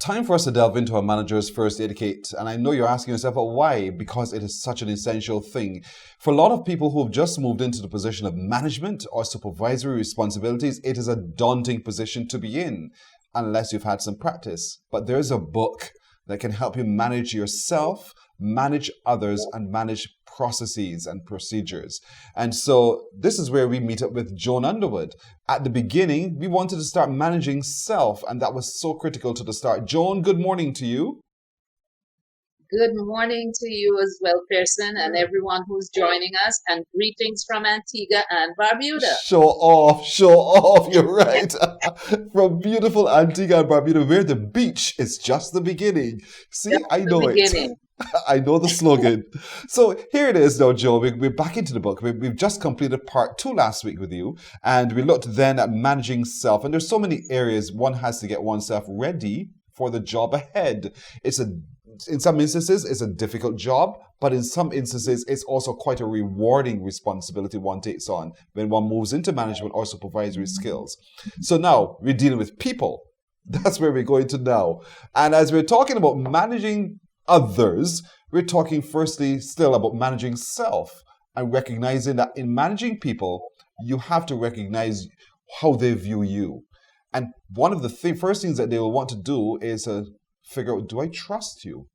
Time for us to delve into a manager's first aid kit. And I know you're asking yourself, but why? Because it is such an essential thing. For a lot of people who have just moved into the position of management or supervisory responsibilities, it is a daunting position to be in, unless you've had some practice. But there's a book that can help you manage yourself, manage others, and manage processes and procedures. And so this is where we meet up with Joan Underwood. At the beginning, we wanted to start managing self, and that was so critical to the start. Joan, good morning to you. Good morning to you as well, Pearson, and everyone who's joining us, and greetings from Antigua and Barbuda. Show off, you're right. From beautiful Antigua and Barbuda, where the beach is just the beginning. See, Just I know it. I know the slogan. So here it is now, Joe. We're back into the book. We've just completed part 2 last week with you, and we looked then at managing self. And there's so many areas one has to get oneself ready for the job ahead. In some instances, it's a difficult job, but in some instances, it's also quite a rewarding responsibility one takes on when one moves into management or supervisory skills. So now we're dealing with people. That's where we're going to now. And as we're talking about managing others, we're talking firstly still about managing self and recognizing that in managing people, you have to recognize how they view you. And one of the first things that they will want to do is figure out, do I trust you?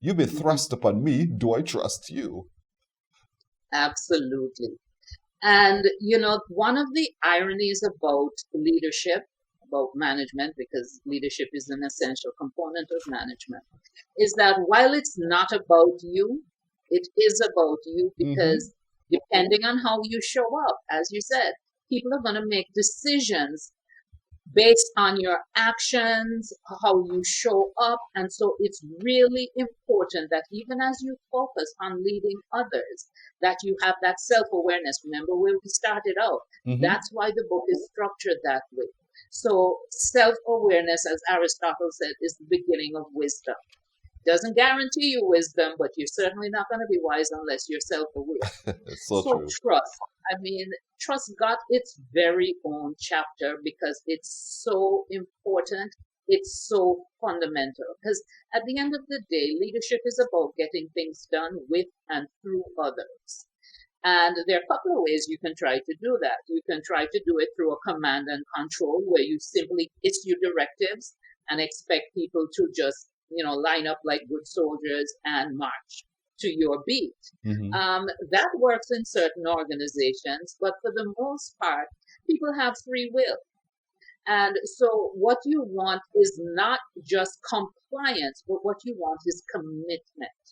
You've been thrust upon me. Do I trust you? Absolutely. And, one of the ironies about leadership, about management, because leadership is an essential component of management, is that while it's not about you, it is about you because depending on how you show up, as you said, people are going to make decisions based on your actions, how you show up. And so it's really important that even as you focus on leading others, that you have that self-awareness. Remember where we started out? That's why the book is structured that way. So self-awareness, as Aristotle said, is the beginning of wisdom. Doesn't guarantee you wisdom, but you're certainly not going to be wise unless you're self-aware. So true. Trust. Trust got its very own chapter because it's so important. It's so fundamental. Because at the end of the day, leadership is about getting things done with and through others. And there are a couple of ways you can try to do that. You can try to do it through a command and control where you simply issue directives and expect people to just line up like good soldiers and march to your beat. That works in certain organizations, but for the most part, people have free will. And so what you want is not just compliance, but what you want is commitment.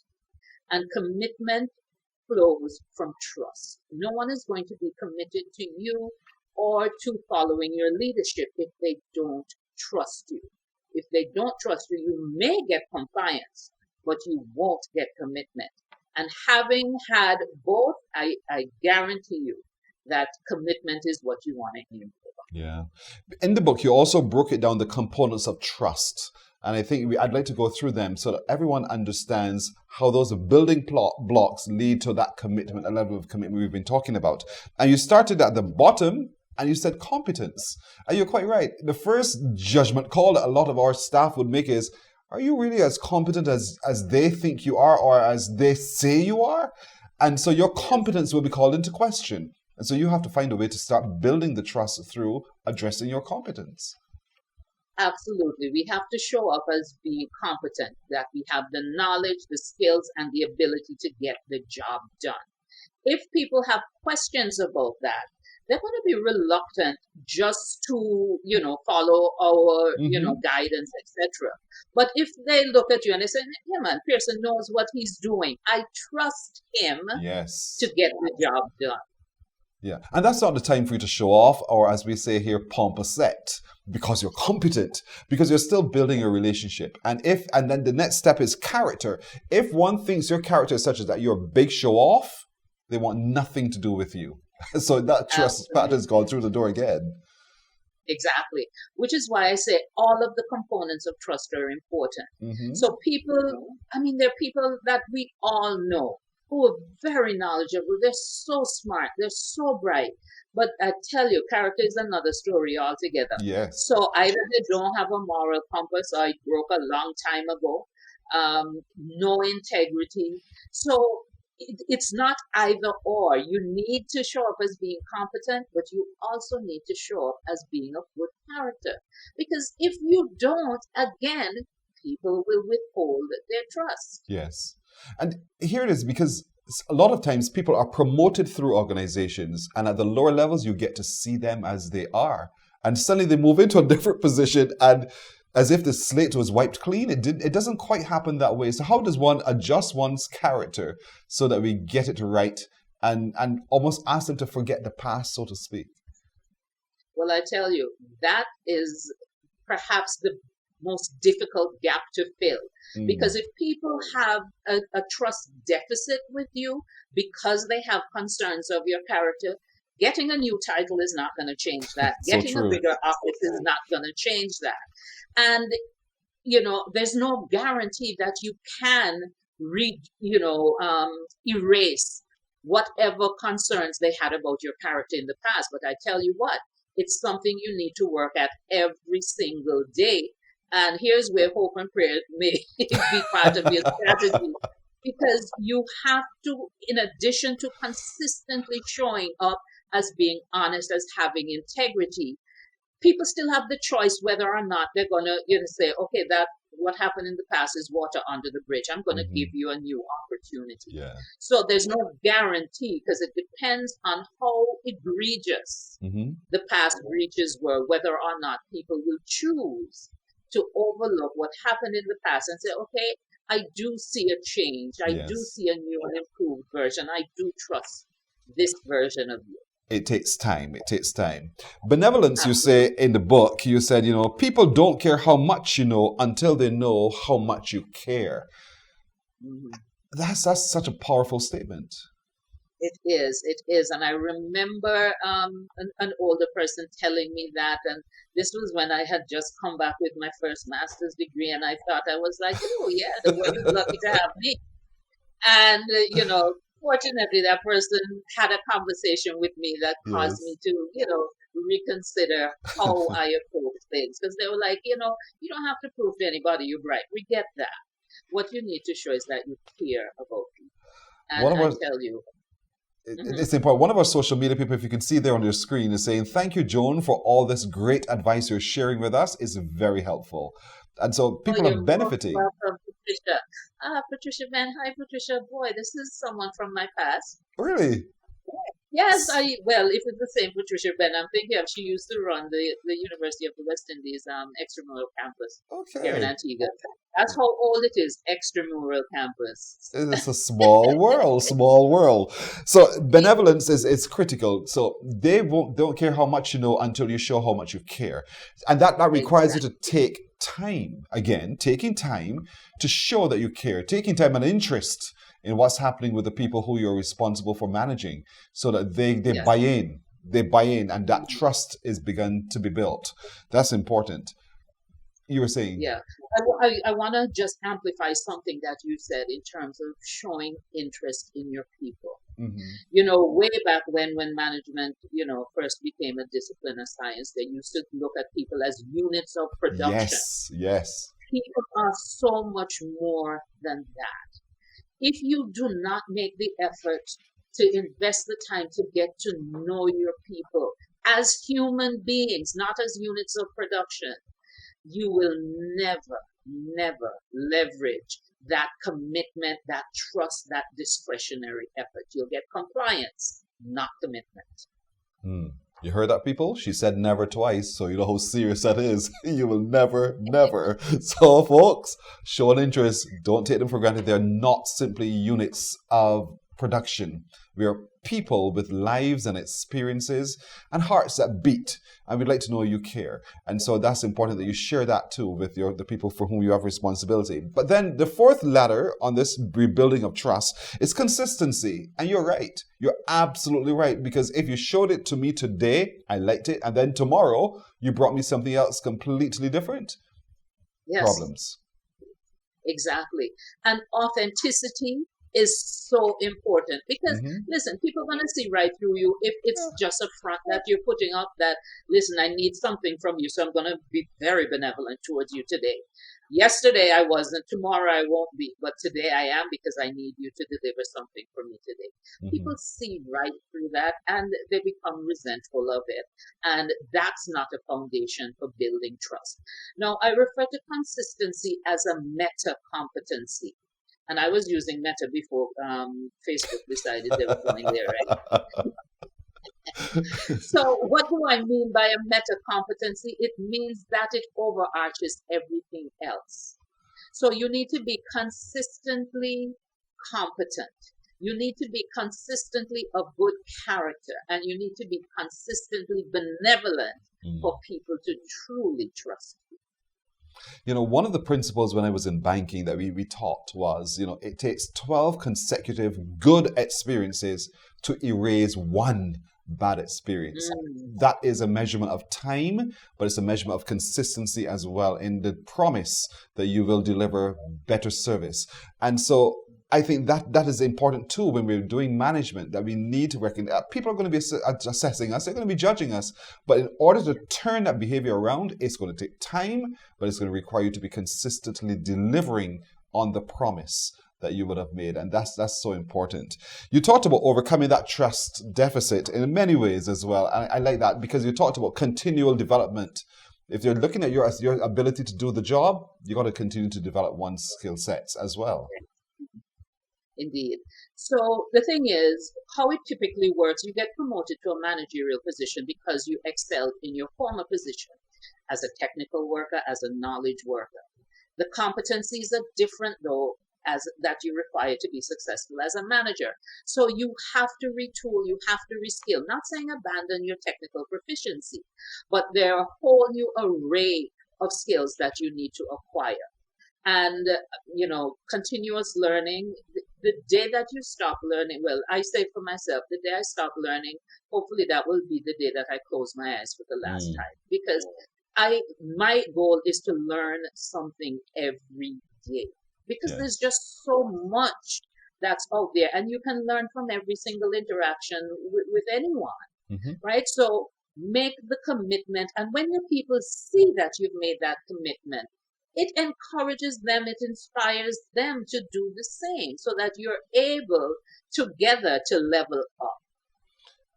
And commitment flows from trust. No one is going to be committed to you or to following your leadership if they don't trust you. If they don't trust you, you may get compliance, but you won't get commitment. And having had both, I guarantee you that commitment is what you want to aim for. Yeah. In the book, you also broke it down, the components of trust. And I think I'd like to go through them so that everyone understands how those building blocks lead to that commitment, a level of commitment we've been talking about. And you started at the bottom, and you said competence. And you're quite right. The first judgment call that a lot of our staff would make is, are you really as competent as they think you are or as they say you are? And so your competence will be called into question. And so you have to find a way to start building the trust through addressing your competence. Absolutely. We have to show up as being competent, that we have the knowledge, the skills, and the ability to get the job done. If people have questions about that, they're going to be reluctant just to, follow our, guidance, etc. But if they look at you and they say, yeah, man, Pearson knows what he's doing. I trust him to get the job done. Yeah. And that's not the time for you to show off, or as we say here, pomposette, because you're competent, because you're still building a relationship. And then the next step is character. If one thinks your character is such as that you're a big show off, they want nothing to do with you. So that trust pattern's gone through the door again. Exactly. Which is why I say all of the components of trust are important. So people, there are people that we all know who are very knowledgeable. They're so smart. They're so bright. But I tell you, character is another story altogether. Yes. So either they don't have a moral compass, or it broke a long time ago. No integrity. So it's not either or. You need to show up as being competent, but you also need to show up as being of good character. Because if you don't, again, people will withhold their trust. Yes. And here it is, because a lot of times people are promoted through organizations, and at the lower levels, you get to see them as they are. And suddenly they move into a different position, and as if the slate was wiped clean. It doesn't quite happen that way. So how does one adjust one's character so that we get it right, and almost ask them to forget the past, so to speak? Well, I tell you, that is perhaps the most difficult gap to fill. Because if people have a trust deficit with you because they have concerns of your character, getting a new title is not going to change that. So Getting a true. bigger office is not going to change that. And, there's no guarantee that you can erase whatever concerns they had about your character in the past. But I tell you what, it's something you need to work at every single day. And here's where hope and prayer may be part of your strategy. Because you have to, in addition to consistently showing up as being honest, as having integrity, people still have the choice whether or not they're going to say, okay, that what happened in the past is water under the bridge. I'm going to give you a new opportunity. Yeah. So there's no guarantee, because it depends on how egregious the past breaches were, whether or not people will choose to overlook what happened in the past and say, okay, I do see a change. I do see a new and improved version. I do trust this version of you. It takes time. It takes time. Benevolence, you say in the book, you said, people don't care how much you know until they know how much you care. That's such a powerful statement. It is. And I remember an older person telling me that, and this was when I had just come back with my first master's degree, and I thought, I was like, oh yeah, the world is lucky to have me. And, fortunately, that person had a conversation with me that caused me to, reconsider how I approach things. Because they were like, you don't have to prove to anybody you're bright. We get that. What you need to show is that you care about people. And I tell you, it's important. One of our social media people, if you can see there on your screen, is saying, thank you, Joan, for all this great advice you're sharing with us. It's very helpful. And so people are benefiting. Welcome, Patricia. Patricia Van. Hi, Patricia. Boy, this is someone from my past. Really? Yes, if it's the same Patricia Ben, I'm thinking of, she used to run the University of the West Indies extramural campus here in Antigua. That's how old it is, extramural campus. It's a small world. So benevolence is critical. So they don't care how much you know until you show how much you care. And that requires you to take time, again, taking time to show that you care, taking time and interest in what's happening with the people who you're responsible for managing, so that they buy in, and that trust is begun to be built. That's important. You were saying? Yeah. I want to just amplify something that you said in terms of showing interest in your people. Way back when management, first became a discipline of science, they used to look at people as units of production. Yes. People are so much more than that. If you do not make the effort to invest the time to get to know your people as human beings, not as units of production, you will never leverage that commitment, that trust, that discretionary effort. You'll get compliance, not commitment. You heard that, people? She said never twice, so you know how serious that is. You will never. So, folks, show an interest. Don't take them for granted. They're not simply units of production. We are people with lives and experiences and hearts that beat, and we'd like to know you care. And so that's important that you share that too with the people for whom you have responsibility. But then the fourth ladder on this rebuilding of trust is consistency. And you're right. You're absolutely right. Because if you showed it to me today, I liked it, and then tomorrow you brought me something else completely different. Yes. Problems. Exactly. And authenticity is so important because Mm-hmm. listen, people are going to see right through you if it's just a front that you're putting up that listen, I need something from you, so I'm going to be very benevolent towards you today. Yesterday I wasn't, tomorrow I won't be, but today I am because I need you to deliver something for me today. Mm-hmm. People see right through that and they become resentful of it, and that's not a foundation for building trust. Now I refer to consistency as a meta competency, and I was using Meta before Facebook decided they were going there, right? So, what do I mean by a meta competency? It means that it overarches everything else. So, you need to be consistently competent. You need to be consistently of good character, and you need to be consistently benevolent for people to truly trust you. You know, one of the principles when I was in banking that we taught was, it takes 12 consecutive good experiences to erase one bad experience. Mm. That is a measurement of time, but it's a measurement of consistency as well in the promise that you will deliver better service. And so I think that is important too when we're doing management, that we need to recognize people are going to be assessing us, they're going to be judging us. But in order to turn that behavior around, it's going to take time, but it's going to require you to be consistently delivering on the promise that you would have made. And that's so important. You talked about overcoming that trust deficit in many ways as well. And I like that because you talked about continual development. If you're looking at your ability to do the job, you got to continue to develop one's skill sets as well. Indeed. So the thing is, how it typically works, you get promoted to a managerial position because you excelled in your former position as a technical worker, as a knowledge worker. The competencies are different though, as that you require to be successful as a manager. So you have to retool, you have to reskill. Not saying abandon your technical proficiency, but there are a whole new array of skills that you need to acquire. And continuous learning, the day that you stop learning, well, I say for myself, the day I stop learning, hopefully that will be the day that I close my eyes for the last time, because my goal is to learn something every day, because there's just so much that's out there, and you can learn from every single interaction with anyone, right? So make the commitment, and when your people see that you've made that commitment, it encourages them, it inspires them to do the same so that you're able together to level up.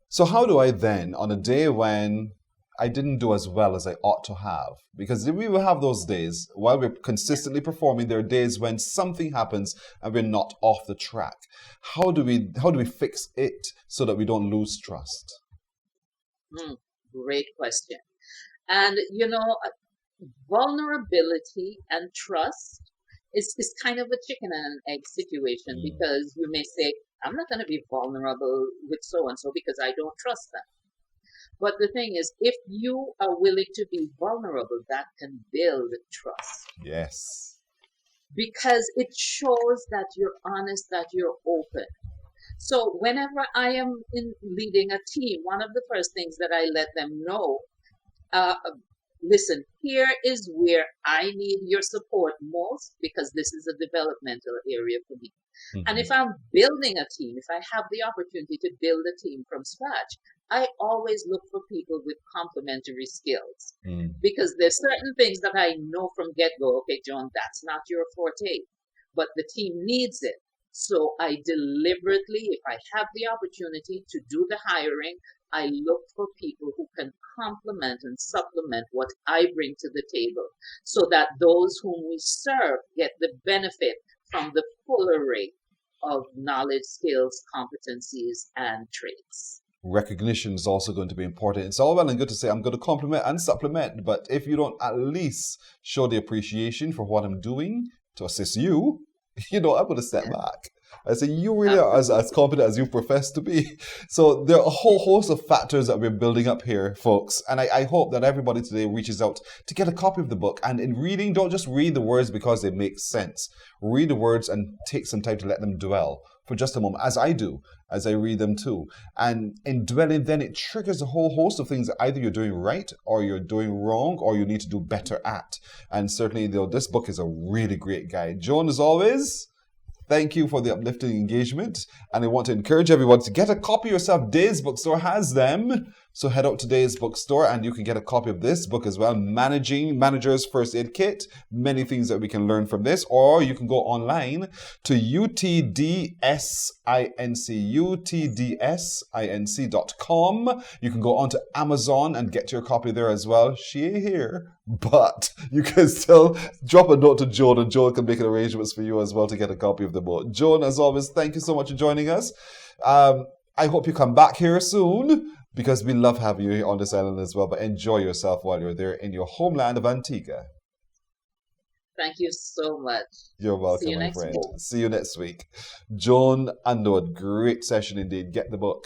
So how do I then, on a day when I didn't do as well as I ought to have, because we will have those days while we're consistently performing, there are days when something happens and we're not off the track. How do we fix it so that we don't lose trust? Great question. And vulnerability and trust is kind of a chicken and an egg situation, because you may say, I'm not going to be vulnerable with so and so because I don't trust them. But the thing is, if you are willing to be vulnerable, that can build trust. Yes. Because it shows that you're honest, that you're open. So whenever I am leading a team, one of the first things that I let them know, listen, here is where I need your support most, because this is a developmental area for me. And if I'm building a team, if I have the opportunity to build a team from scratch, I always look for people with complementary skills, because there's certain things that I know from get-go, okay, John, that's not your forte, but the team needs it. So I deliberately, if I have the opportunity to do the hiring, I look for people who can complement and supplement what I bring to the table, so that those whom we serve get the benefit from the full array of knowledge, skills, competencies, and traits. Recognition is also going to be important. It's all well and good to say I'm going to compliment and supplement, but if you don't at least show the appreciation for what I'm doing to assist you, I'm going to step back. I say, you really are as competent as you profess to be. So there are a whole host of factors that we're building up here, folks. And I hope that everybody today reaches out to get a copy of the book. And in reading, don't just read the words because they make sense. Read the words and take some time to let them dwell for just a moment, as I do, as I read them too. And in dwelling, then it triggers a whole host of things that either you're doing right or you're doing wrong or you need to do better at. And certainly, this book is a really great guide. Joan, as always, Thank you for the uplifting engagement. And I want to encourage everyone to get a copy yourself. Days Bookstore has them. So head out to Days Bookstore and you can get a copy of this book as well. Managing Manager's First Aid Kit. Many things that we can learn from this. Or you can go online to utdsinc.com. You can go onto Amazon and get your copy there as well. She ain't here, but you can still drop a note to Joan and Joan can make arrangements for you as well to get a copy of the book. Joan, as always, thank you so much for joining us. I hope you come back here soon because we love having you on this island as well. But enjoy yourself while you're there in your homeland of Antigua. Thank you so much. You're welcome, my friend. See you next week. Joan Underwood, great session indeed. Get the book.